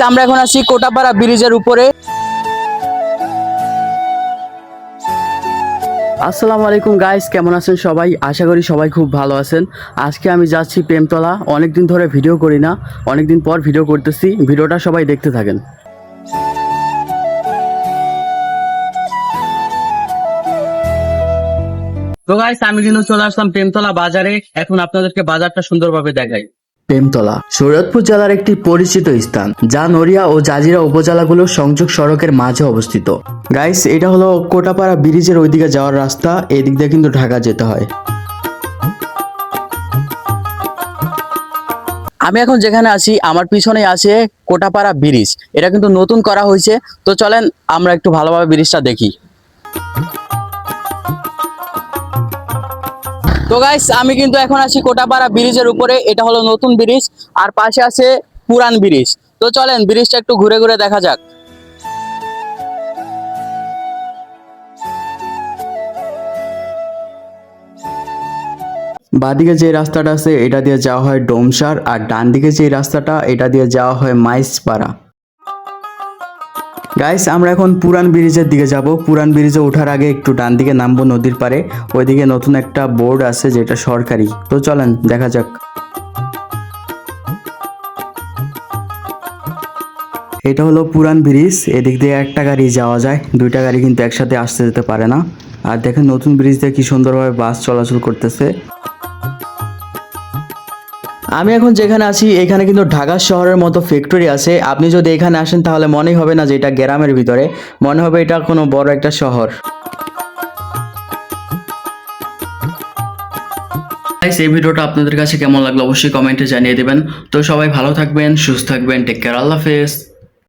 আমরা এখন আছি কোটাপাড়া ব্রিজের উপরে। আসসালামু আলাইকুম গাইস, কেমন আছেন সবাই? আশা করি সবাই খুব ভালো আছেন। আজকে আমি যাচ্ছি প্রেমতলা। অনেকদিন ধরে ভিডিও করি না, অনেকদিন পর ভিডিও করতেছি। ভিডিওটা সবাই দেখতে থাকেন। তো গাইস, আমি কিন্তু চলে আসলাম প্রেমতলা বাজারে। এখন আপনাদেরকে বাজারটা সুন্দরভাবে দেখাই। প্রেমতলা শরীয়তপুর জেলার একটি পরিচিত স্থান, যা নড়িয়া ও জাজিরা উপজেলাগুলোর সংযোগ সড়কের মাঝে অবস্থিত। গাইস, এটা হলো কোটাপাড়া ব্রিজের ওইদিকে যাওয়ার রাস্তা। এদিক দিয়ে কিন্তু ঢাকা যেতে হয়। আমি এখন যেখানে আছি, আমার পিছনে আছে কোটাপাড়া ব্রিজ। এটা কিন্তু নতুন করা হয়েছে। তো চলেন আমরা একটু ভালোভাবে ব্রিজটা দেখি। তো গাইস, আমি কিন্তু এখন আছি কোটাপাড়া ব্রিজের উপরে। এটা হলো নতুন ব্রিজ, আর পাশে আছে পুরান ব্রিজ। তো চলেন ব্রিজটা একটু ঘুরে ঘুরে দেখা যাক। বাদিকে যে রাস্তাটা আছে এটা দিয়ে যাওয়া হয় ডোমসার, আর ডান দিকে যে রাস্তাটা এটা দিয়ে যাওয়া হয় মাইজপাড়া। গাইস, আমরা এখন পুরান ব্রিজের দিকে যাব। পুরান ব্রিজে ওঠার আগে একটু ডান দিকে নামবো নদীর পাড়ে। ওইদিকে নতুন একটা বোর্ড আছে যেটা সরকারি। তো চলেন দেখা যাক। এটা হলো পুরান ব্রিজ। এদিক দিয়ে একটা গাড়ি যাওয়া যায়, দুইটা গাড়ি কিন্তু একসাথে আসতে যেতে পারে না। আর দেখেন নতুন ব্রিজ দিয়ে কি সুন্দরভাবে বাস চলাচল করতেছে। আমি এখন যেখানে আছি এখানে কিন্তু ঢাকা শহরের মতো ফ্যাক্টরি আছে। আপনি যদি এখানে আসেন তাহলে মনেই হবে না যে এটা গ্রামের ভিতরে, মনে হবে এটা কোনো বড় একটা শহর। এই ভিডিওটা আপনাদের কাছে কেমন লাগলো অবশ্যই কমেন্টে জানিয়ে দিবেন। তো সবাই ভালো থাকবেন, সুস্থ থাকবেন, টেক কেয়ার, আল্লাহ হাফেজ।